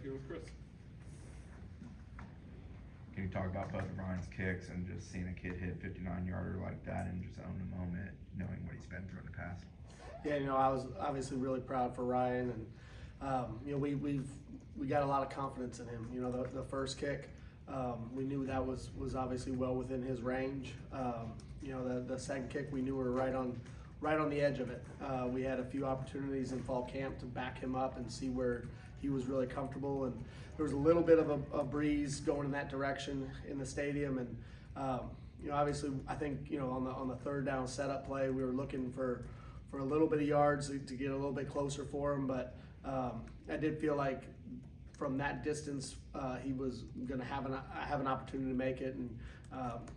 here with Chris. Can you talk about both of Ryan's kicks and just seeing a kid hit 59-yarder like that and just own the moment, knowing what he's been through in the past? Yeah, I was obviously really proud for Ryan, and we got a lot of confidence in him. The first kick, we knew that was obviously well within his range. The second kick, we knew we were right on the edge of it. We had a few opportunities in fall camp to back him up and see where he was really comfortable, and there was a little bit of a breeze going in that direction in the stadium, and obviously I think on the third down setup play, we were looking for a little bit of yards to get a little bit closer for him, but I did feel like from that distance he was going to have an opportunity to make it, and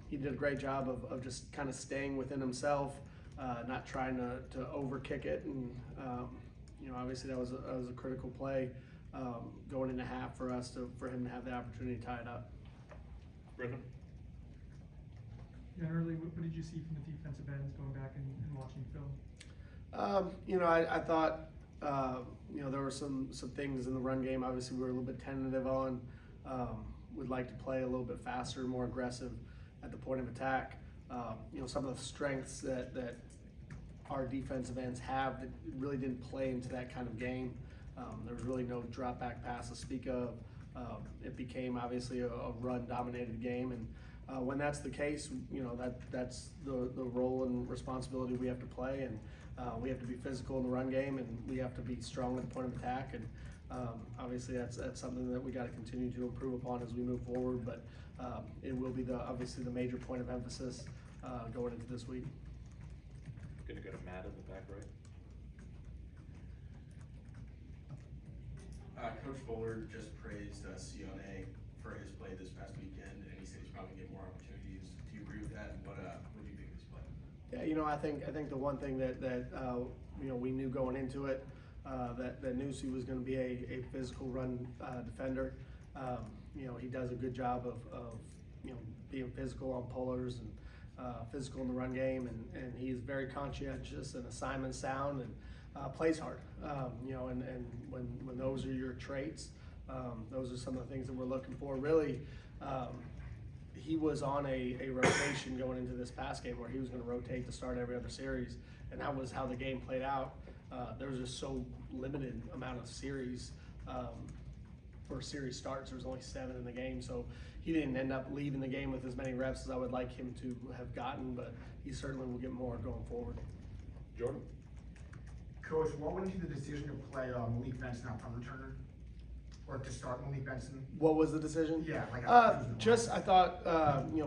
he did a great job of just kind of staying within himself, not trying to over kick it, and obviously that was a critical play going into half for him to have the opportunity to tie it up. Brendan? Generally, what did you see from the defensive ends going back and watching film? I thought there were some things in the run game. Obviously, we were a little bit tentative on. Would like to play a little bit faster, more aggressive at the point of attack. Some of the strengths that our defensive ends have that really didn't play into that kind of game. There was really no drop back pass to speak of. It became obviously a run dominated game, and when that's the case, that's the role and responsibility we have to play, and we have to be physical in the run game, and we have to be strong at the point of attack, and obviously that's something that we got to continue to improve upon as we move forward, but it will be obviously the major point of emphasis going into this week. Gonna go to Matt in the back right. Coach Bullard just praised Sione for his play this past weekend, and he said he's probably gonna get more opportunities. Do you agree with that? And what do you think of his play? Yeah, I think the one thing that we knew going into it, that Nusi was going to be a physical run defender. He does a good job of being physical on pullers and physical in the run game, and he is very conscientious and assignment sound and plays hard. And when those are your traits, those are some of the things that we're looking for. Really, he was on a rotation going into this past game where he was going to rotate to start every other series, and that was how the game played out. There was just so limited amount of series for series starts. There was only 7 in the game, so he didn't end up leaving the game with as many reps as I would like him to have gotten, but he certainly will get more going forward. Jordan? Coach, what went into the decision to play Malik Benson, our punt returner? Or to start Malik Benson? What was the decision? Yeah, I thought,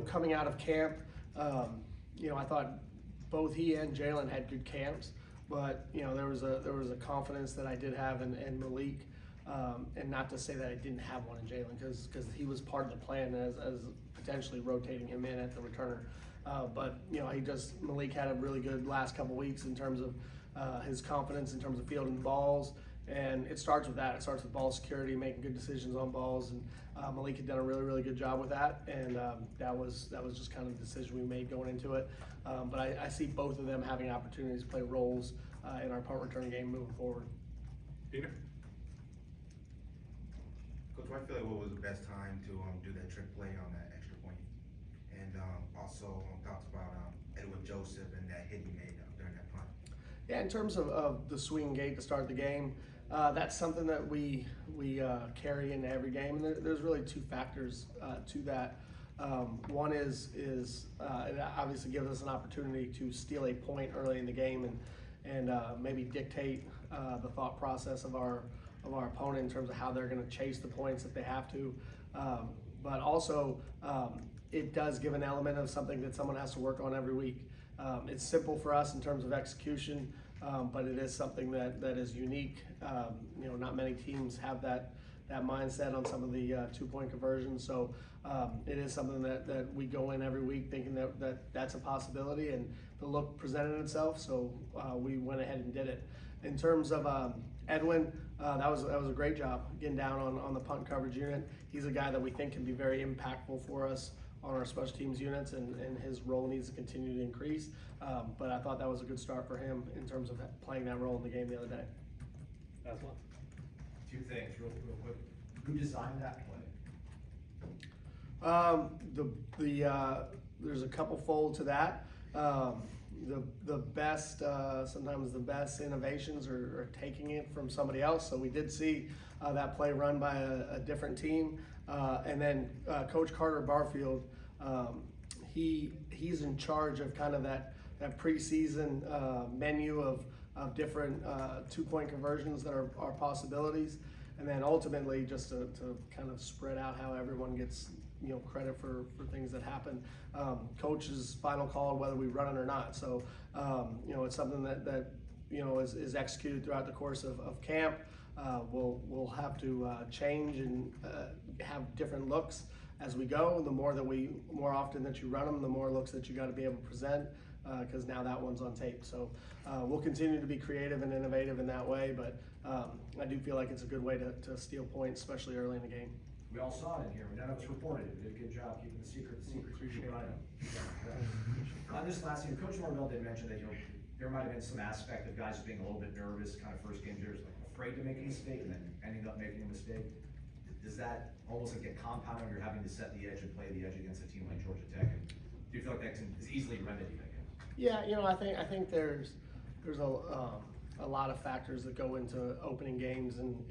coming out of camp, I thought both he and Jalen had good camps, but there was a confidence that I did have in Malik, and not to say that I didn't have one in Jalen, because he was part of the plan as potentially rotating him in at the returner. But Malik had a really good last couple weeks in terms of his confidence, in terms of fielding balls. And it starts with that. It starts with ball security, making good decisions on balls, and Malik had done a really, really good job with that. And that was just kind of the decision we made going into it. But I see both of them having opportunities to play roles in our punt return game moving forward. Peter? Coach, I feel like what was the best time to do that trick play on that extra point, and also thoughts about Edwin Joseph and that hit he made during that punt. Yeah, in terms of the swing gate to start the game, that's something that we carry into every game, and there's really 2 factors to that. One is it obviously gives us an opportunity to steal a point early in the game and maybe dictate the thought process of our opponent in terms of how they're going to chase the points if they have to. But also, it does give an element of something that someone has to work on every week. It's simple for us in terms of execution, but it is something that is unique. Not many teams have that mindset on some of the 2-point conversions. So it is something that we go in every week thinking that's a possibility, and the look presented itself. So we went ahead and did it. In terms of Edwin, that was a great job getting down on the punt coverage unit. He's a guy that we think can be very impactful for us on our special teams units, and his role needs to continue to increase. But I thought that was a good start for him in terms of playing that role in the game the other day. Aslan? 2 things real quick. Who designed that play? There's a couple fold to that. The best, sometimes the best innovations are taking it from somebody else. So we did see that play run by a different team. And then Coach Carter Barfield, he's in charge of kind of that preseason menu of different 2-point conversions that are possibilities. And then ultimately just to kind of spread out how everyone gets credit for things that happen. Coach's final call whether we run it or not. So it's something that is executed throughout the course of camp. We'll have to change and have different looks as we go. The more often that you run them, the more looks that you got to be able to present, because now that one's on tape. So we'll continue to be creative and innovative in that way, but I do feel like it's a good way to steal points, especially early in the game. We all saw it in here. None of us reported it. We did a good job keeping the secrets between us. On this last game, Coach Norvell did mention that there might have been some aspect of guys being a little bit nervous, kind of first game jitters, like afraid to make a mistake and then ending up making a mistake. Does that almost like get compounded when you're having to set the edge and play the edge against a team like Georgia Tech? And do you feel like that is easily remedied, I guess? Yeah, I think there's a lot of factors that go into opening games in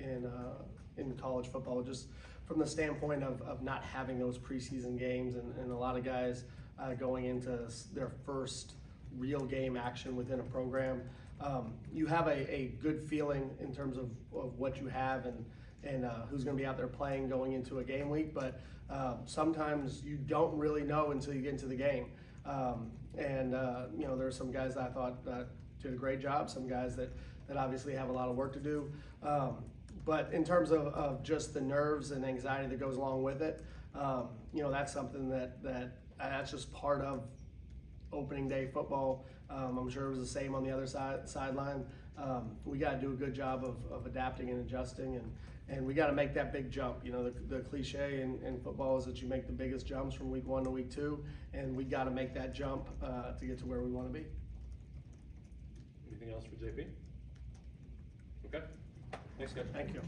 college football, just from the standpoint of not having those preseason games and a lot of guys going into their first real game action within a program. You have a good feeling in terms of what you have and who's going to be out there playing going into a game week, but sometimes you don't really know until you get into the game. There are some guys that I thought did a great job, some guys that obviously have a lot of work to do. But in terms of just the nerves and anxiety that goes along with it, that's something that's just part of opening day football. I'm sure it was the same on the other sideline. We got to do a good job of adapting and adjusting, and we got to make that big jump. The cliche in football is that you make the biggest jumps from week 1 to week 2, and we got to make that jump to get to where we want to be. Anything else for JP? Okay. Thanks, guys. Thank you.